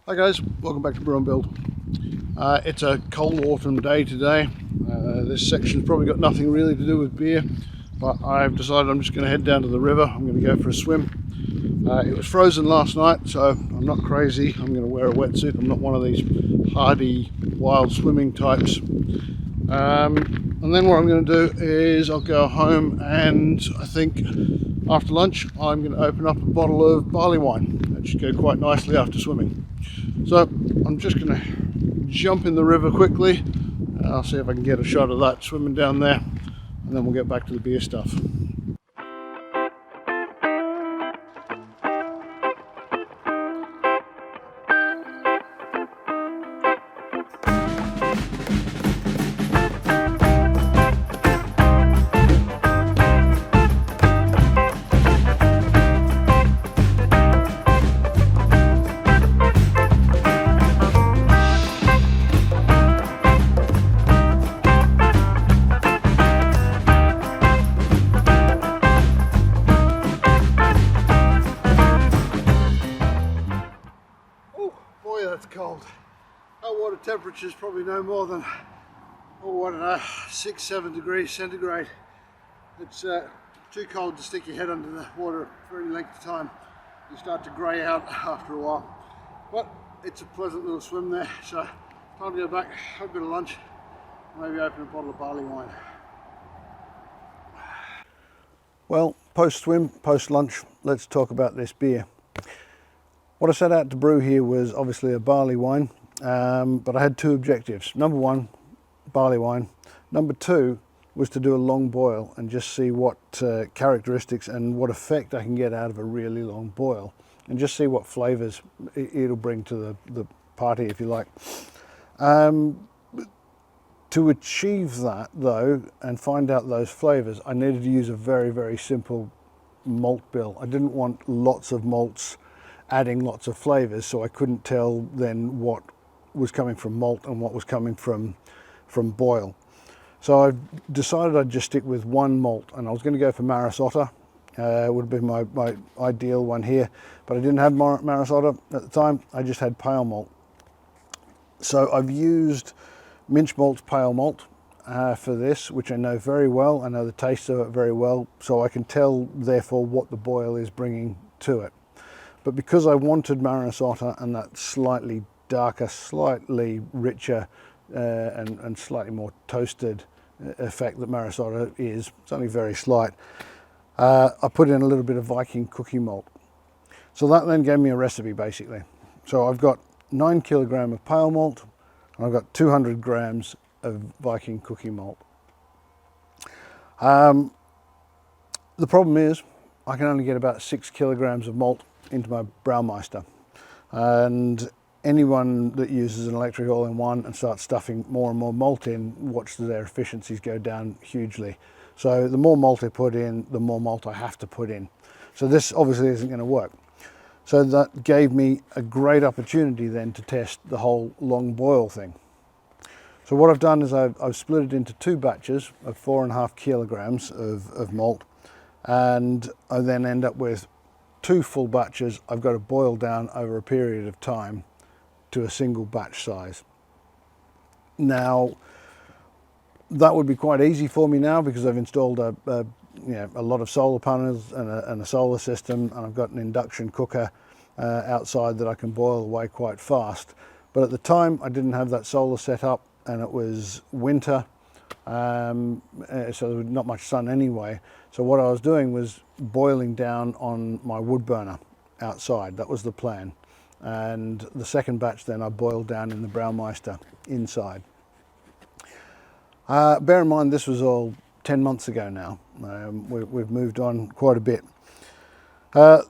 Hi guys, welcome back to Brew and Build. It's a cold autumn day today. This section's probably got nothing really to do with beer, but I've decided I'm just going to head down to the river. I'm going to go for a swim. It was frozen last night, so I'm not crazy. I'm going to wear a wetsuit. I'm not one of these hardy, wild swimming types. And then what I'm going to do is I'll go home, and I think after lunch I'm going to open up a bottle of barley wine. That should go quite nicely after swimming. So I'm just going to jump in the river quickly. I'll see if I can get a shot of that swimming down there, and then we'll get back to the beer stuff. Boy, that's cold. Our water temperature is probably no more than, I don't know, 6-7 degrees centigrade. It's too cold to stick your head under the water for any length of time. You start to grey out after a while. But it's a pleasant little swim there, so time to go back, have a bit of lunch, maybe open a bottle of barley wine. Well, post swim, post lunch, let's talk about this beer. What I set out to brew here was obviously a barley wine, but I had two objectives. Number one, barley wine. Number two was to do a long boil and just see what characteristics and what effect I can get out of a really long boil, and just see what flavours it'll bring to the party, if you like. To achieve that though, and find out those flavours, I needed to use a very, very simple malt bill. I didn't want lots of malts adding lots of flavours, so I couldn't tell then what was coming from malt and what was coming from boil. So I decided I'd just stick with one malt, and I was going to go for Maris Otter. Would have been my ideal one here, but I didn't have Maris Otter at the time. I just had pale malt. So I've used Minch Malt's pale malt for this, which I know very well. I know the taste of it very well, so I can tell therefore what the boil is bringing to it. But because I wanted Maris Otter and that slightly darker, slightly richer and slightly more toasted effect that Maris Otter is, it's only very slight, I put in a little bit of Viking cookie malt. So that then gave me a recipe basically. So I've got 9 kilogram of pale malt, and I've got 200 grams of Viking cookie malt. The problem is I can only get about 6 kilograms of malt into my Braumeister, and anyone that uses an electric all-in-one and starts stuffing more and more malt in, watch their efficiencies go down hugely. So the more malt I put in, the more malt I have to put in. So this obviously isn't going to work. So that gave me a great opportunity then to test the whole long boil thing. So what I've done is I've split it into 2 batches of 4.5 kilograms of malt, and I then end up with 2 full batches I've got to boil down over a period of time to a single batch size. Now that would be quite easy for me now because I've installed a lot of solar panels and a solar system, and I've got an induction cooker outside that I can boil away quite fast. But at the time I didn't have that solar set up, and it was winter, so there was not much sun anyway. So what I was doing was boiling down on my wood burner outside. That was the plan. And the second batch then I boiled down in the Braumeister inside. Bear in mind this was all 10 months ago now. We've moved on quite a bit. But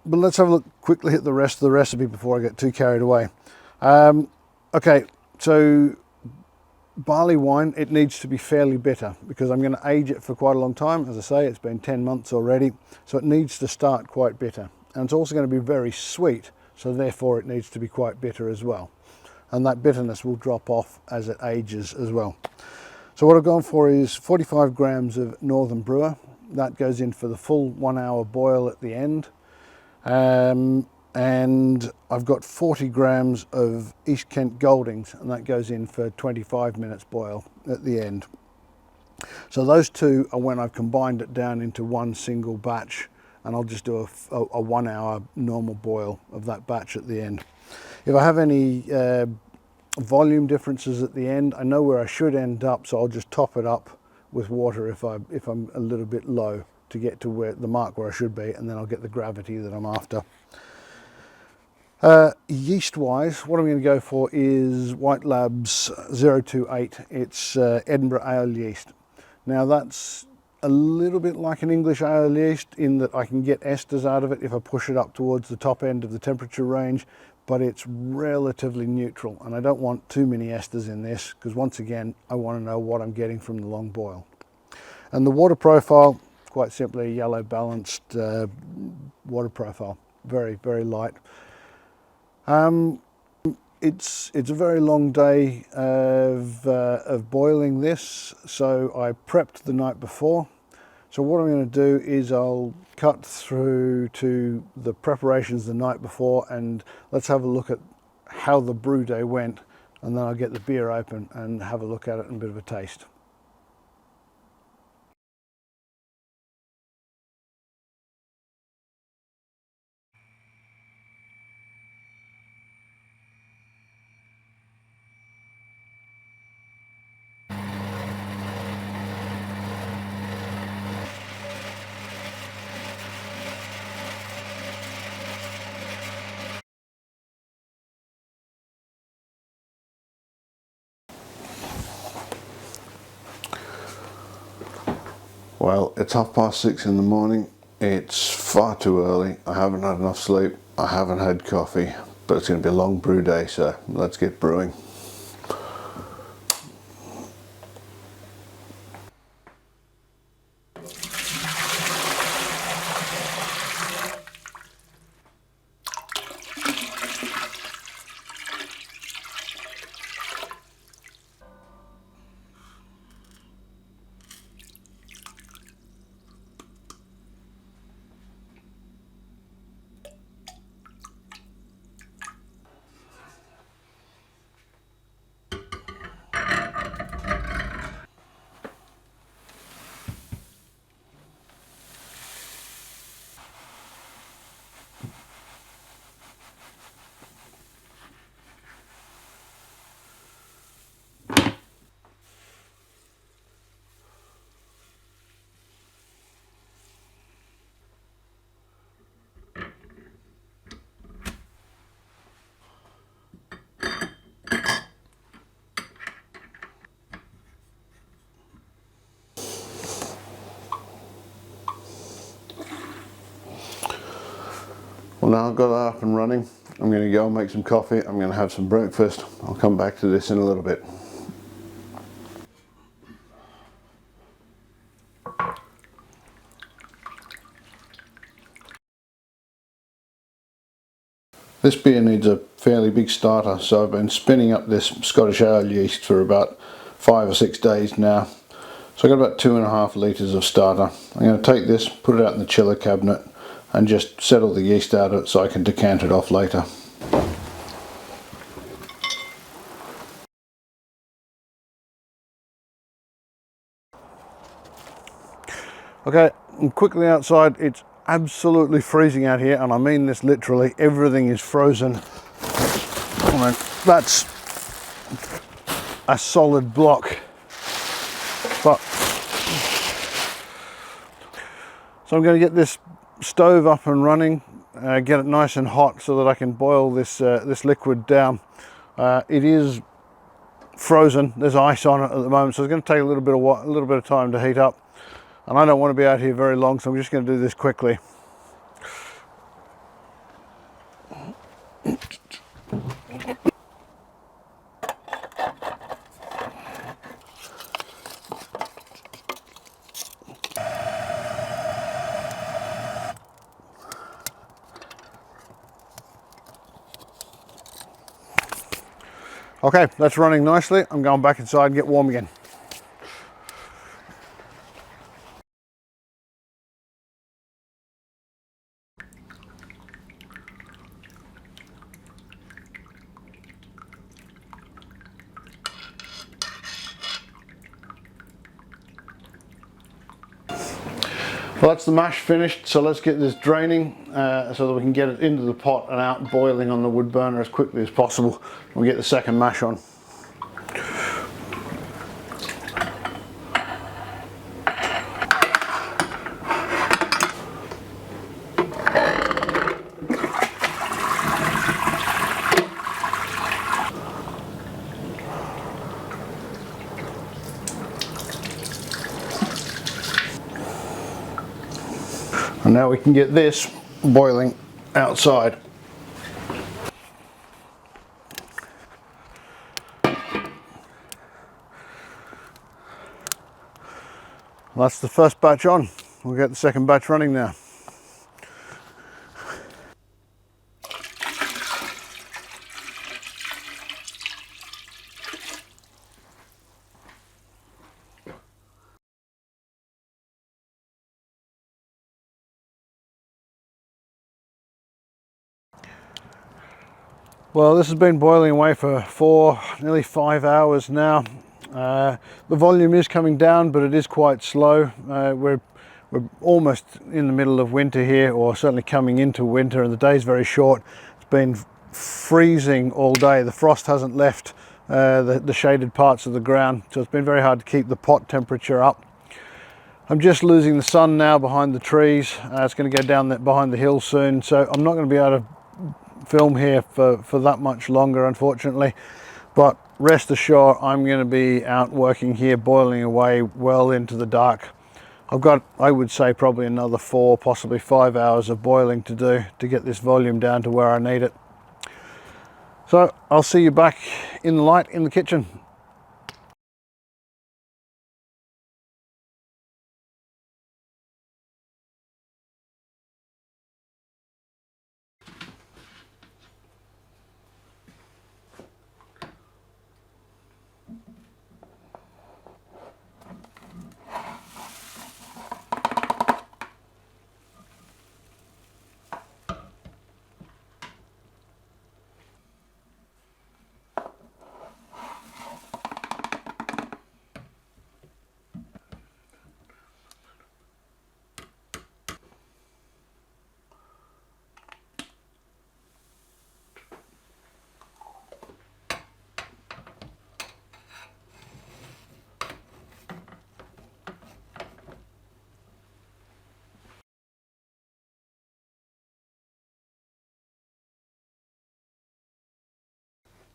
let's have a look quickly at the rest of the recipe before I get too carried away. Okay, so barley wine, it needs to be fairly bitter because I'm going to age it for quite a long time. As I say, it's been 10 months already, so it needs to start quite bitter. And it's also going to be very sweet, so therefore it needs to be quite bitter as well. And that bitterness will drop off as it ages as well. So what I've gone for is 45 grams of Northern Brewer. That goes in for the full 1 hour boil at the end. and I've got 40 grams of East Kent Goldings, and that goes in for 25 minutes boil at the end. So those two are when I've combined it down into one single batch, and I'll just do a 1 hour normal boil of that batch at the end. If I have any volume differences at the end, I know where I should end up, so I'll just top it up with water if I'm a little bit low to get to where the mark where I should be, and then I'll get the gravity that I'm after. Yeast wise, what I'm going to go for is White Labs 028. It's Edinburgh ale yeast. Now that's a little bit like an English ale yeast in that I can get esters out of it if I push it up towards the top end of the temperature range, but it's relatively neutral, and I don't want too many esters in this because once again I want to know what I'm getting from the long boil. And the water profile, quite simply yellow balanced water profile, very, very light. It's a very long day of boiling this, so I prepped the night before. So what I'm going to do is I'll cut through to the preparations the night before, and let's have a look at how the brew day went, and then I'll get the beer open and have a look at it and a bit of a taste. Well, it's 6:30 in the morning. It's far too early. I haven't had enough sleep. I haven't had coffee, but it's going to be a long brew day, so let's get brewing. Well, now I've got that up and running. I'm going to go and make some coffee. I'm going to have some breakfast. I'll come back to this in a little bit. This beer needs a fairly big starter, so I've been spinning up this Scottish ale yeast for about 5 or 6 days now. So I've got about 2.5 litres of starter. I'm going to take this, put it out in the chiller cabinet, and just settle the yeast out of it so I can decant it off later. Okay, I'm quickly outside. It's absolutely freezing out here, and I mean this literally. Everything is frozen. I mean, that's a solid block. But so I'm going to get this stove up and running, get it nice and hot so that I can boil this liquid down. It is frozen. There's ice on it at the moment, so it's going to take a little bit of time to heat up. And I don't want to be out here very long, so I'm just going to do this quickly. Okay, that's running nicely. I'm going back inside and get warm again. Well, that's the mash finished, so let's get this draining so that we can get it into the pot and out boiling on the wood burner as quickly as possible. We'll get the second mash on. And now we can get this boiling outside. That's the first batch on. We'll get the second batch running now. Well, this has been boiling away for nearly 5 hours now. The volume is coming down, but it is quite slow. We're almost in the middle of winter here, or certainly coming into winter, and the day's very short. It's been freezing all day. The frost hasn't left the shaded parts of the ground, so it's been very hard to keep the pot temperature up. I'm just losing the sun now behind the trees. It's going to go down behind the hill soon, so I'm not going to be able to film here for that much longer, unfortunately, but rest assured I'm going to be out working here, boiling away well into the dark. I've got, I would say, probably another 4, possibly 5 hours of boiling to do to get this volume down to where I need it. So I'll see you back in the light in the kitchen.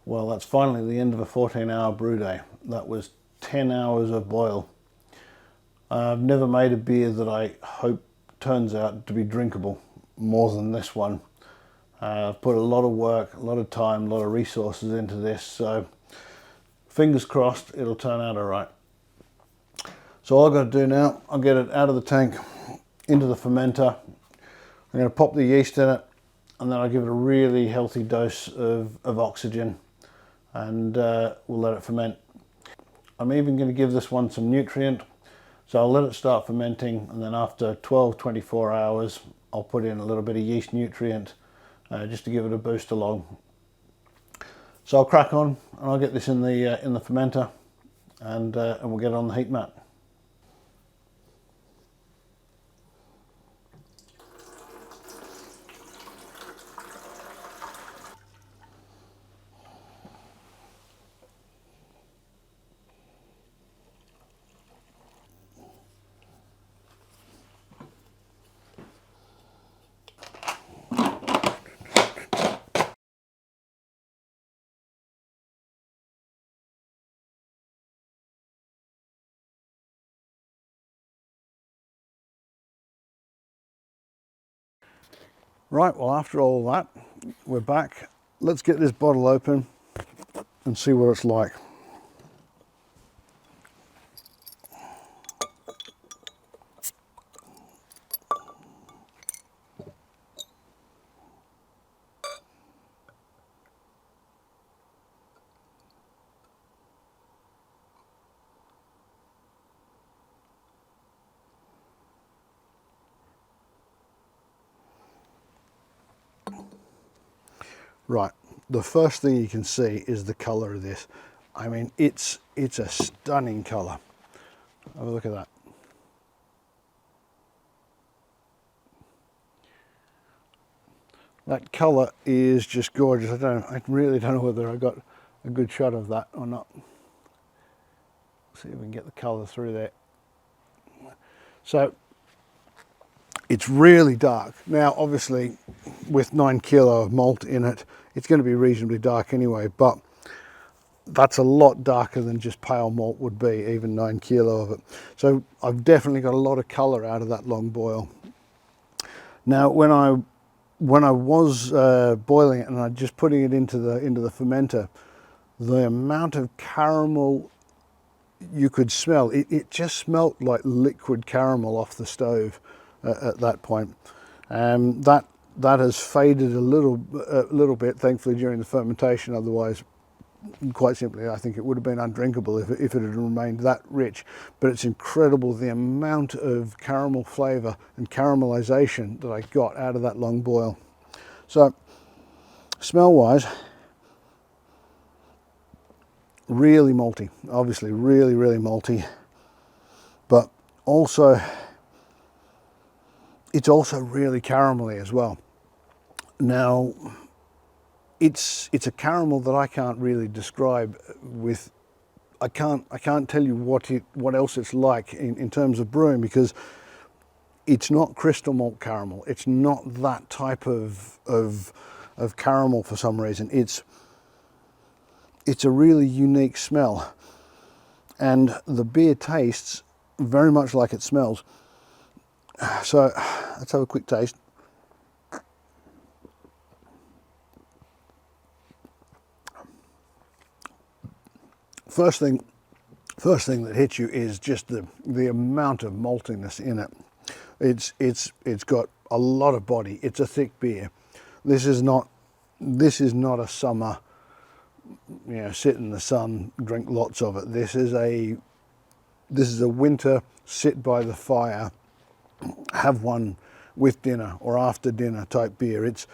Well, that's finally the end of a 14-hour brew day. That was 10 hours of boil. I've never made a beer that I hope turns out to be drinkable more than this one. I've put a lot of work, a lot of time, a lot of resources into this, so fingers crossed it'll turn out all right. So all I've got to do now, I'll get it out of the tank, into the fermenter. I'm going to pop the yeast in it, and then I'll give it a really healthy dose of oxygen, and we'll let it ferment. I'm even going to give this one some nutrient, so I'll let it start fermenting, and then after 12-24 hours I'll put in a little bit of yeast nutrient just to give it a boost along. So I'll crack on and I'll get this in the fermenter, and we'll get it on the heat mat. Right, well, after all that, we're back. Let's get this bottle open and see what it's like. Right, the first thing you can see is the colour of this. I mean, it's a stunning colour. Have a look at that. That colour is just gorgeous. I really don't know whether I got a good shot of that or not. See if we can get the colour through there. So it's really dark. Now obviously with 9 kilo of malt in it, it's going to be reasonably dark anyway, but that's a lot darker than just pale malt would be, even 9 kilo of it. So I've definitely got a lot of colour out of that long boil. Now when I was boiling it and I just putting it into the fermenter, the amount of caramel you could smell, it just smelt like liquid caramel off the stove at that point. That has faded a little bit, thankfully, during the fermentation. Otherwise, quite simply, I think it would have been undrinkable if it had remained that rich. But it's incredible the amount of caramel flavour and caramelisation that I got out of that long boil. So, smell-wise, really malty, obviously really malty, but also it's also really caramelly as well. Now it's a caramel that I can't really describe with, I can't tell you what else it's like in terms of brewing, because it's not crystal malt caramel. It's not that type of caramel for some reason. It's a really unique smell, and the beer tastes very much like it smells. So let's have a quick taste. First thing that hits you is just the amount of maltiness in it. It's got a lot of body. It's a thick beer. This is not a summer, sit in the sun, drink lots of it. This is a winter, sit by the fire, have one with dinner or after dinner type beer. It's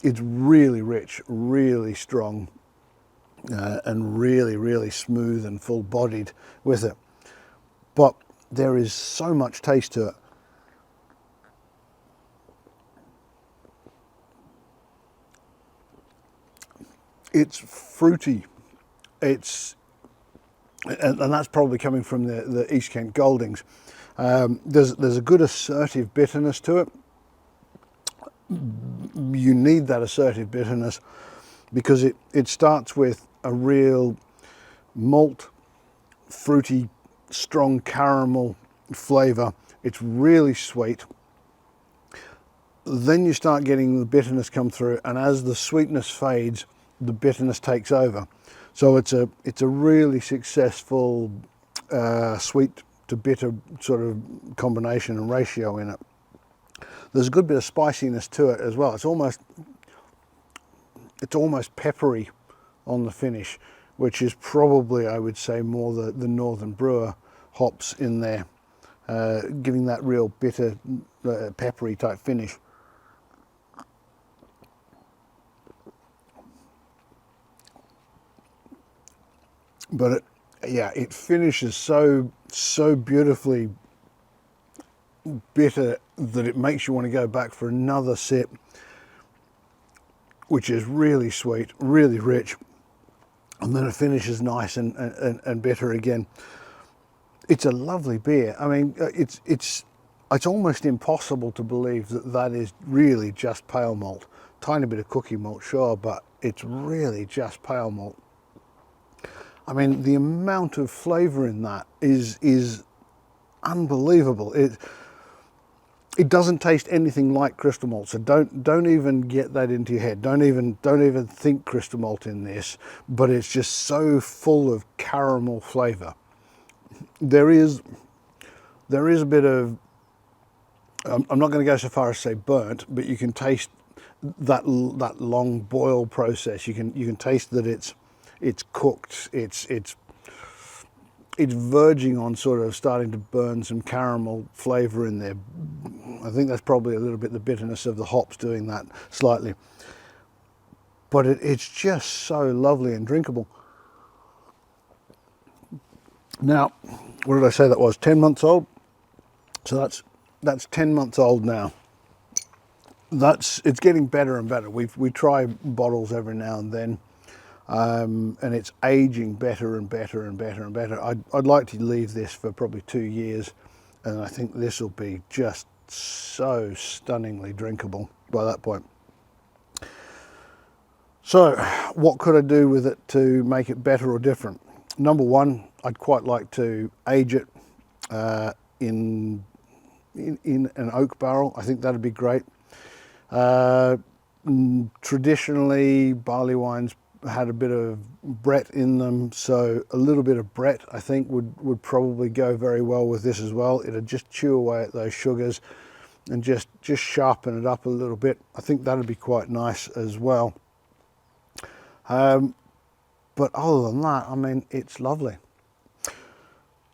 really rich, really strong, and really smooth and full bodied with it. But there is so much taste to it. It's fruity. And that's probably coming from the East Kent Goldings. There's a good assertive bitterness to it. You need that assertive bitterness because it starts with a real malt, fruity, strong caramel flavour. It's really sweet. Then you start getting the bitterness come through, and as the sweetness fades, the bitterness takes over. So it's a really successful sweet to bitter sort of combination and ratio in it. There's a good bit of spiciness to it as well. It's almost peppery on the finish, which is probably, I would say, more the Northern Brewer hops in there, giving that real bitter, peppery type finish. But it finishes so beautifully bitter that it makes you want to go back for another sip, which is really sweet, really rich, and then it finishes nice and bitter again. It's a lovely beer. I mean, it's almost impossible to believe that is really just pale malt. Tiny bit of cookie malt, sure, but it's really just pale malt. I mean, the amount of flavour in that is unbelievable. It doesn't taste anything like crystal malt, so don't even get that into your head. Don't even think crystal malt in this, but it's just so full of caramel flavour. There is a bit of, I'm not going to go so far as say burnt, but you can taste that long boil process. You can taste that it's cooked. It's verging on sort of starting to burn some caramel flavour in there. I think that's probably a little bit the bitterness of the hops doing that slightly. But it's just so lovely and drinkable. Now, what did I say that was? 10 months old? So that's 10 months old now. it's getting better and better. We try bottles every now and then, and it's aging better and better and better and better. I'd like to leave this for probably 2 years, and I think this will be just so stunningly drinkable by that point. So what could I do with it to make it better or different? Number one, I'd quite like to age it in an oak barrel. I think that'd be great. Traditionally, barley wines had a bit of Brett in them, so a little bit of Brett I think would probably go very well with this as well. It'd just chew away at those sugars and just sharpen it up a little bit. I think that'd be quite nice as well. But other than that, I mean, it's lovely.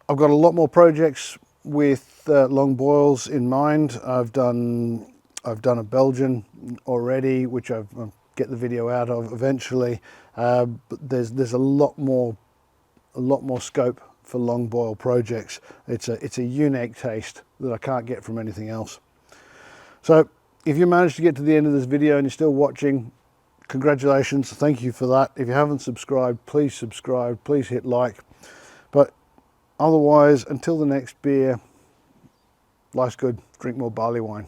I've got a lot more projects with long boils in mind. I've done a Belgian already, which I'll get the video out of eventually. But there's a lot more scope for long boil projects. It's a unique taste that I can't get from anything else. So if you managed to get to the end of this video and you're still watching, congratulations, thank you for that. If you haven't subscribed, please subscribe, please hit like. But otherwise, until the next beer, life's good, drink more barley wine.